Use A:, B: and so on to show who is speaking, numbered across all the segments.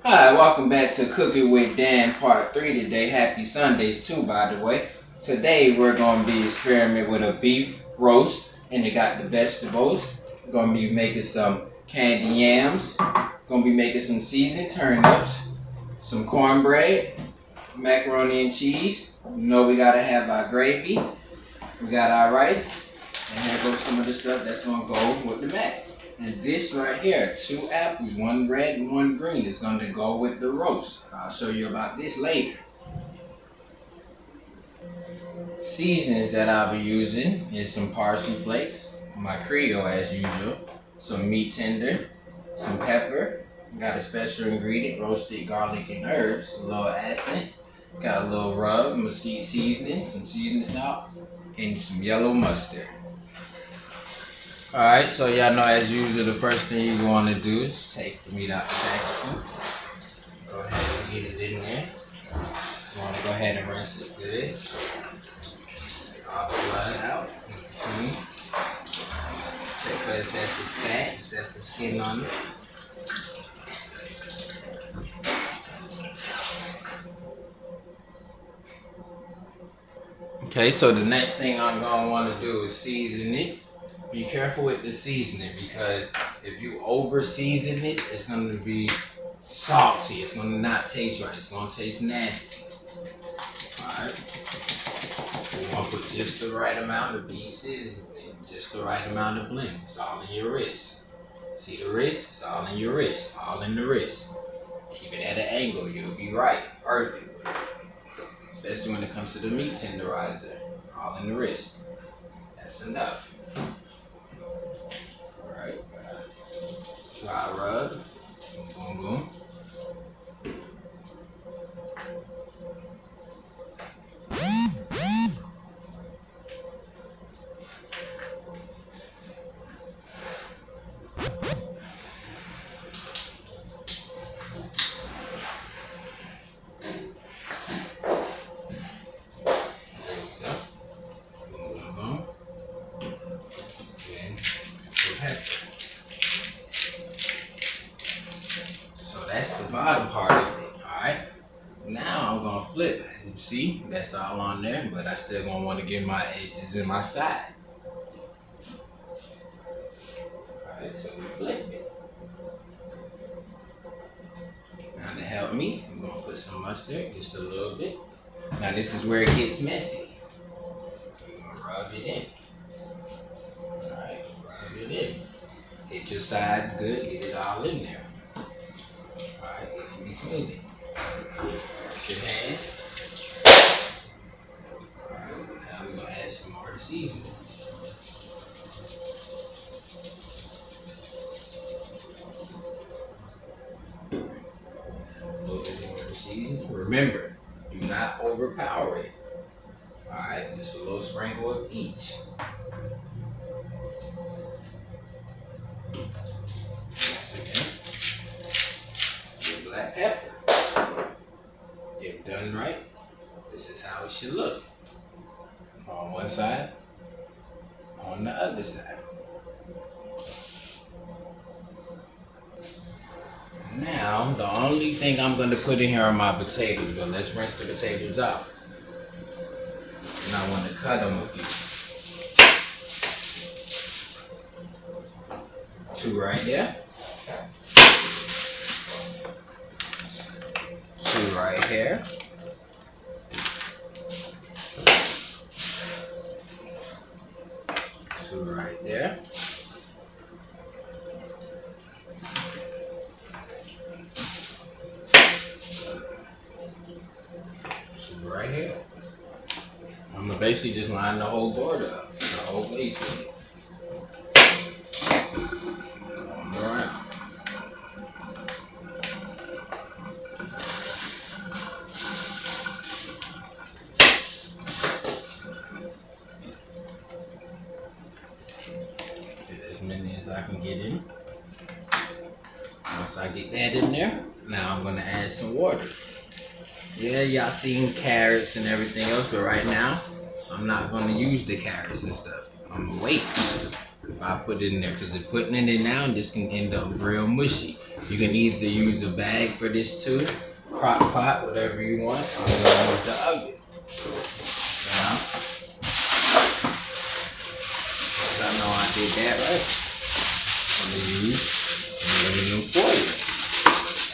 A: Hi, welcome back to Cooking with Dan Part 3 today. Happy Sundays too, by the way. Today we're going to be experimenting with a beef roast, and it got the vegetables. We're going to be making some candy yams. Going to be making some seasoned turnips, some cornbread, macaroni and cheese. You know we got to have our gravy. We got our rice, and here goes some of the stuff that's going to go with the mac. And this right here, 2 apples, one red and one green, is going to go with the roast. I'll show you about this later. Seasonings that I'll be using is some parsley flakes, my Creole as usual, some meat tender, some pepper, got a special ingredient, roasted garlic and herbs, a little accent, got a little rub, mesquite seasoning, some seasoning salt, and some yellow mustard. Alright, so y'all know as usual the first thing you want to do is take the meat out the packaging. Go ahead and get it in there. You want to go ahead and rinse it good. All the blood out. Check for excessive fat, excessive skin on it. Okay, so the next thing I'm going to want to do is season it. Be careful with the seasoning because if you over season this, it's going to be salty. It's going to not taste right. It's going to taste nasty. Alright. You want to put just the right amount of pieces and just the right amount of blend. It's all in your wrist. See the wrist? It's all in your wrist. All in the wrist. Keep it at an angle. You'll be right. Perfect. Especially when it comes to the meat tenderizer. All in the wrist. That's enough. Alright. Dry rub. Boom, boom, boom. That's the bottom part of it, alright? Now I'm gonna flip. You see, that's all on there, but I still gonna want to get my edges in my side. Alright, so we flip it. Now to help me, I'm gonna put some mustard, just a little bit. Now this is where it gets messy. We're gonna rub it in. Alright, rub it in. Hit your sides good, get it all in there. Alright, get in between it. Wash your hands. Alright, now we're gonna add some more seasoning. A little bit more seasoning. Remember, do not overpower it. Alright, just a little sprinkle of each. Black pepper. If done right, this is how it should look. On one side, on the other side. Now, the only thing I'm going to put in here are my potatoes, but let's rinse the potatoes out. And I want to cut them a few. 2 right there. 2 right here. 2 right there. 2 right here. I'm gonna basically just line the whole border up, the whole base. Around. As many as I can get in. Once I get that in there, now I'm gonna add some water. Yeah, y'all seen carrots and everything else, but right now, I'm not gonna use the carrots and stuff. I'm gonna wait if I put it in there, because if putting it in now, this can end up real mushy. You can either use a bag for this too, crock pot, whatever you want. I'm gonna use the oven. Now, so I know I did that right. I'm gonna use aluminum foil.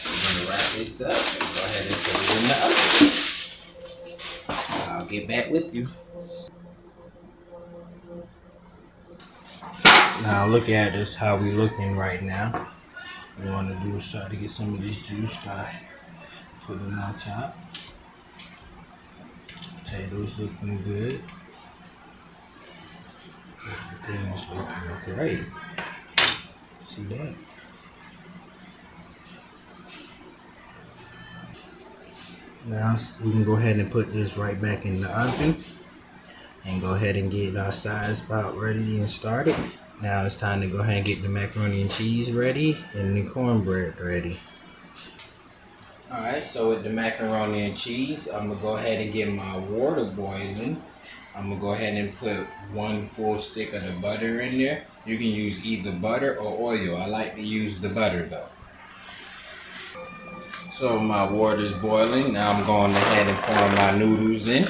A: I'm gonna wrap this up and go ahead and put it in the oven. I'll get back with you. Now look at this, how we looking right now. What we want to do is try to get some of this juice by putting it on top. Potatoes looking good. Everything's looking great. See that? Now we can go ahead and put this right back in the oven and go ahead and get our side spot ready and started. Now it's time to go ahead and get the macaroni and cheese ready and the cornbread ready. Alright, so with the macaroni and cheese, I'm going to go ahead and get my water boiling. I'm going to go ahead and put 1 full stick of the butter in there. You can use either butter or oil. I like to use the butter though. So my water's boiling. Now I'm going ahead and pour my noodles in.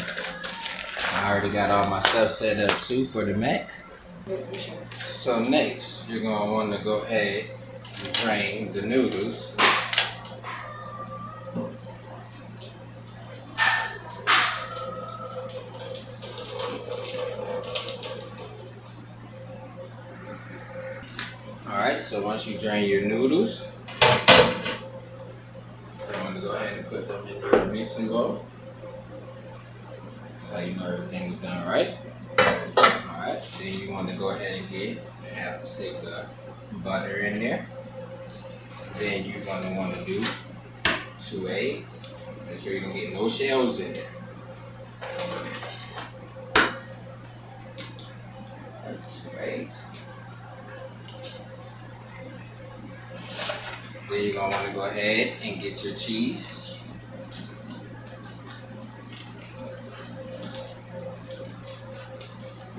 A: I already got all my stuff set up too for the mac. So next, you're going to want to go ahead and drain the noodles. Alright, so once you drain your noodles, you want to go ahead and put them in your mixing bowl. So you know everything is done right. Alright, then you want to go ahead and get half a stick of butter in there. Then you're going to want to do 2 eggs. Make sure you don't get no shells in there. Alright, 2 eggs. Then you're going to want to go ahead and get your cheese.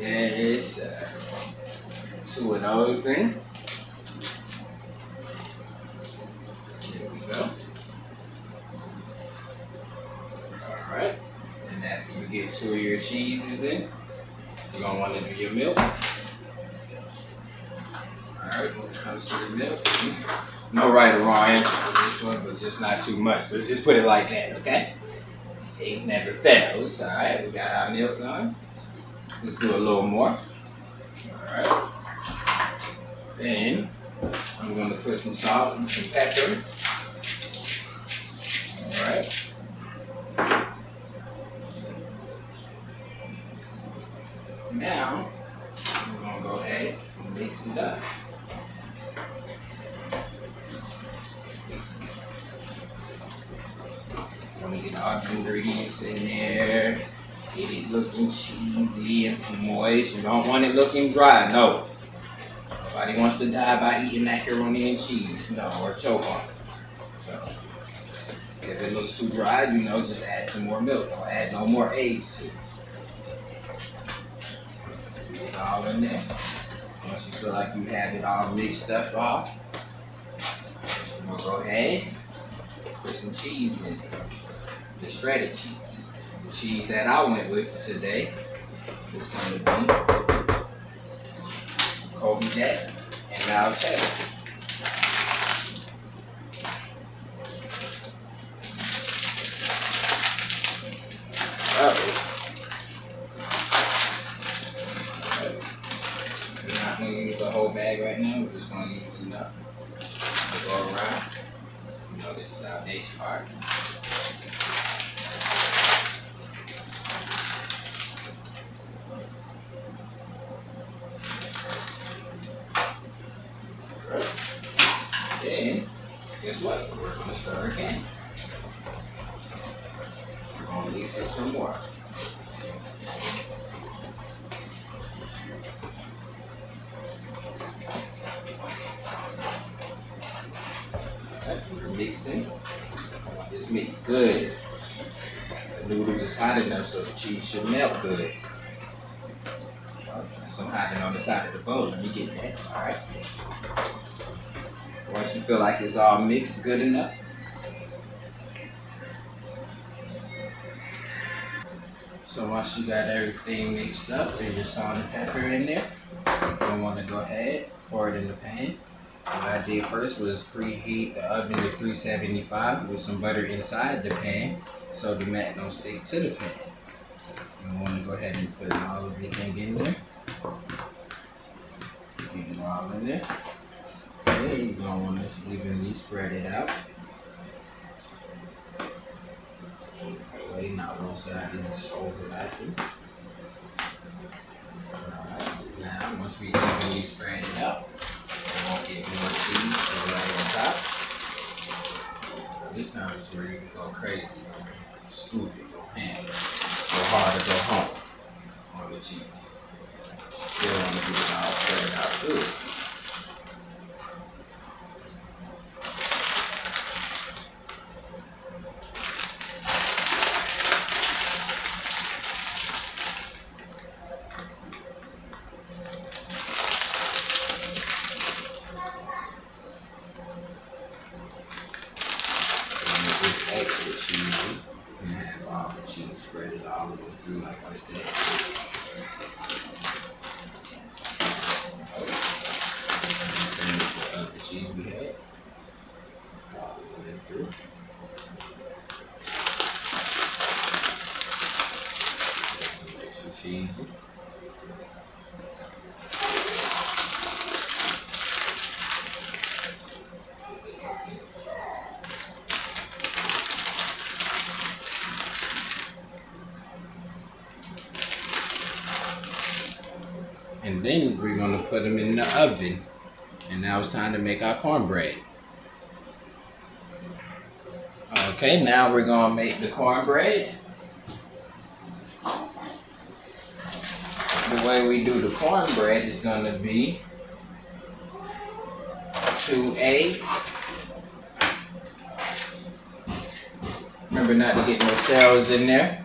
A: Yes, 2 of those in. There we go. Alright, and after you get 2 of your cheeses in, you're going to want to do your milk. Alright, when it comes to the milk, no right or wrong answer for this one, but just not too much. So just put it like that, okay? It never fails. Alright, we got our milk on. Let's do a little more. Alright. Then I'm going to put some salt and some pepper. Alright. Now, we're going to go ahead and mix it up. Want to get all the ingredients in there. Get it looking cheesy and moist. You don't want it looking dry, no. Nobody wants to die by eating macaroni and cheese, no, or choke on it. So, if it looks too dry, you know, just add some more milk. Don't add no more eggs to it. Get it all in there. Once you feel like you have it all mixed up all, you're going to go ahead and put some cheese in it. The shredded cheese. The cheese that I went with today is going to be Colby Jack and now cheddar. We're not going to use the whole bag right now. We're just going to use enough to go around. You know, this is our base part. Then, guess what? We're going to stir again. We're going to mix it some more. Alright, we're mixing. This mix good. The noodles is hot enough so the cheese should melt good. Some hiding on the side of the bowl. Let me get that. Alright. Once you feel like it's all mixed good enough, so once you got everything mixed up and your salt and pepper in there, you're gonna want to go ahead, pour it in the pan. What I did first was preheat the oven to 375 with some butter inside the pan so the mat don't stick to the pan. You want to go ahead and put all of everything in there. Get it all in there. Then you're going to want to evenly spread it out. That way not one side is overlapping. Alright, now once we evenly spread it out, we're going to get more cheese right on top. This time is where you can go crazy, stupid, go ham, go hard to go home on the cheese. Still want to get it all spread out good. Extra cheesy and have all the cheese spread it all the way through, like I said. Finish the other cheese we had all the way through. Some extra cheesy. And then we're going to put them in the oven. And now it's time to make our cornbread. Okay, now we're going to make the cornbread. The way we do the cornbread is going to be 2 eggs. Remember not to get no shells in there.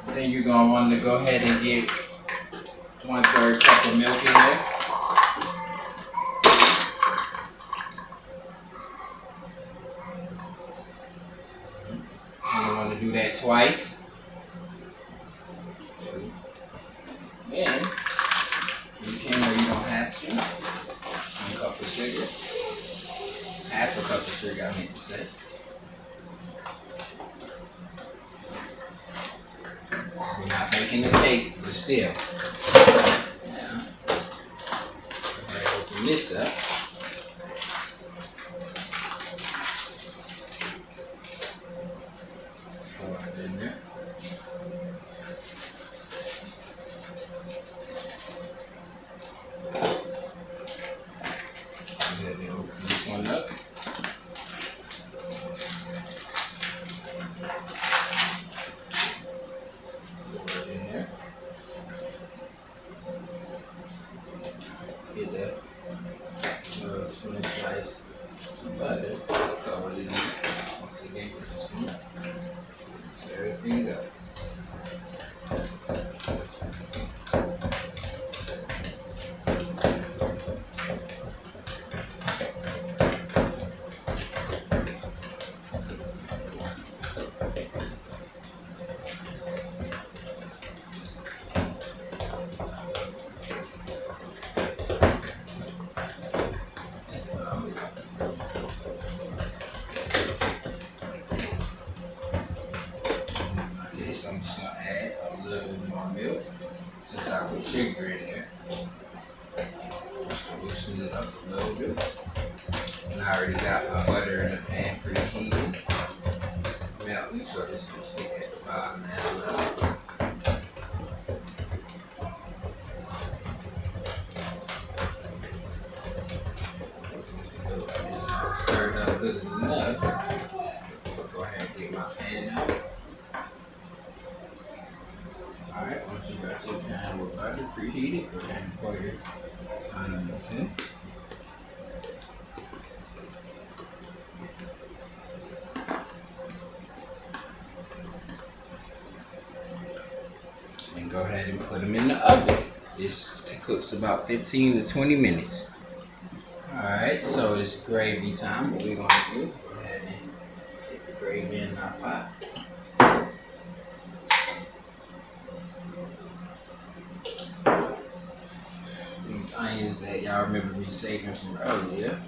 A: Then you're going to want to go ahead and get 1/3 cup of milk in there. You want to do that twice. Then you can or you don't have to. 1 cup of sugar. Half a cup of sugar, I meant to say. We're not making a cake, but still. Now, go ahead and open this up. Pour it in there. Go ahead and open this one up. Get that small slice of butter. Cover it in once again with the spoon. Mix everything up. I'm just going to add a little bit more milk since I put sugar in there. Just to loosen it up a little bit. And I already got my butter in the pan preheated. Melting, so this will stick at the bottom as well. Stirred up good enough. Go ahead and get my pan out. Alright, once you got your pan with butter preheated, go ahead and pour your condiments in. And go ahead and put them in the oven. This cooks about 15 to 20 minutes. Alright, so it's gravy time. What we're gonna do, go ahead and get the gravy in our pot. These onions that y'all remember me saving from earlier,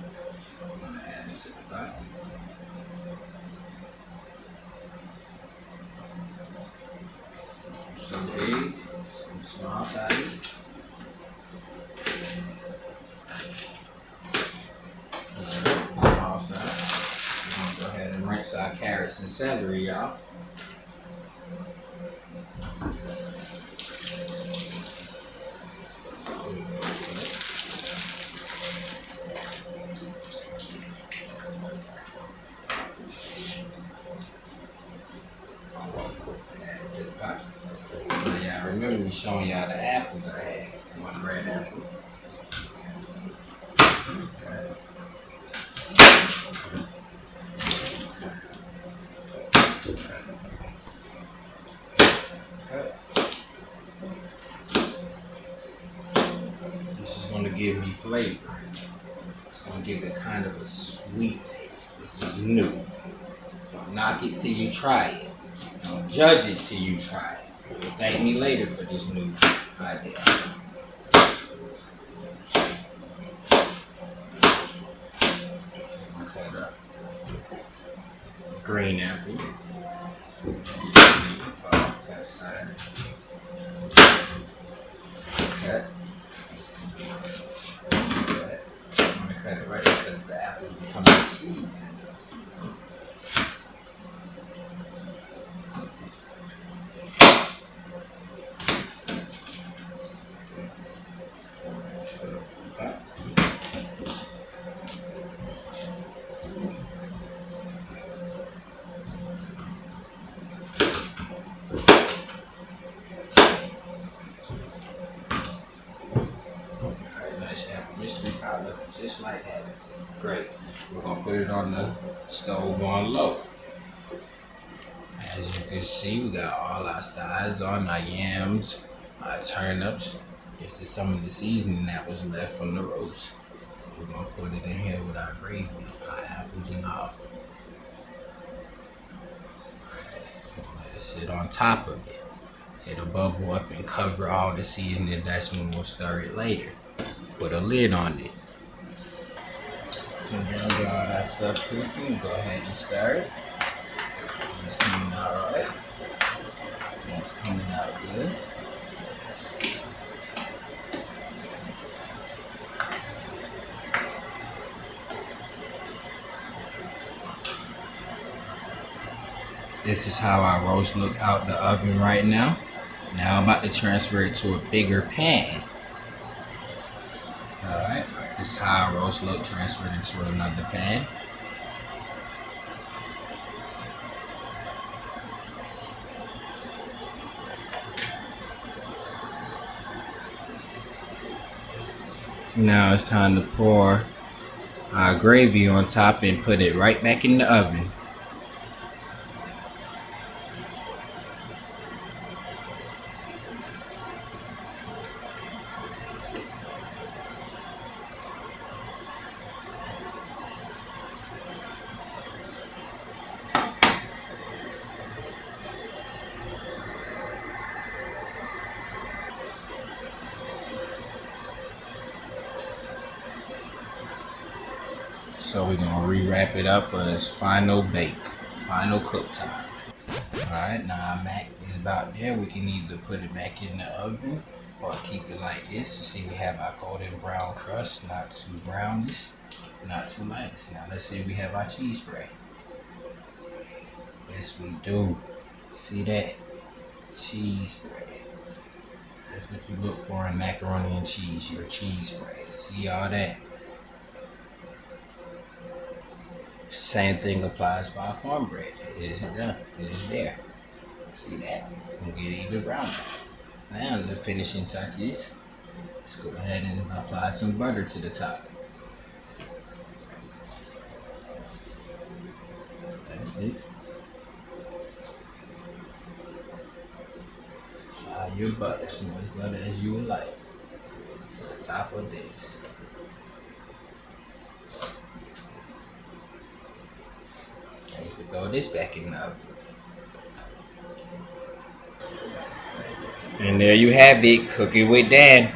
A: I'm gonna add this to the pot. Some big, some small sizes. Small size. We're gonna go ahead and rinse our carrots and celery off. Add it to the pot. Now, y'all remember me showing y'all the apples I had. One red apple. This is going to give me flavor. It's going to give it kind of a sweet taste. This is new. Don't knock it till you try it. Don't judge it till you try it. You'll thank me later for this new idea. Cut up green apple. Cut side. Cut. I'm gonna cut it right because the apples become like seeds. Mystery powder, just like that. Great. We're gonna put it on the stove on low. As you can see, we got all our sides on, our yams, our turnips. This is some of the seasoning that was left from the roast. We're gonna put it in here with our gravy, our apples and all. Let it sit on top of it. It'll bubble up and cover all the seasoning. That's when we'll stir it later. Put a lid on it. So now we got all that stuff cooking. Go ahead and stir it. It's coming out right. It's coming out good. This is how our roast look out the oven right now. Now I'm about to transfer it to a bigger pan. Alright, this is how our roast look transferred into another pan. Now it's time to pour our gravy on top and put it right back in the oven. So we're gonna re-wrap it up for its final bake, final cook time. Alright, now our mac is about there. We can either put it back in the oven or keep it like this. You see we have our golden brown crust, not too brownish, not too light. Now let's say we have our cheese spray. Yes, we do. See that? Cheese spray. That's what you look for in macaroni and cheese, your cheese spray. See all that? Same thing applies for our cornbread. It is done. It is there. See that? We'll get even browner. Now the finishing touches. Let's go ahead and apply some butter to the top. That's it. Apply your butter, as much butter as you would like. to the top of this. And we can throw this back in the oven. And there you have it, cooking with Dan.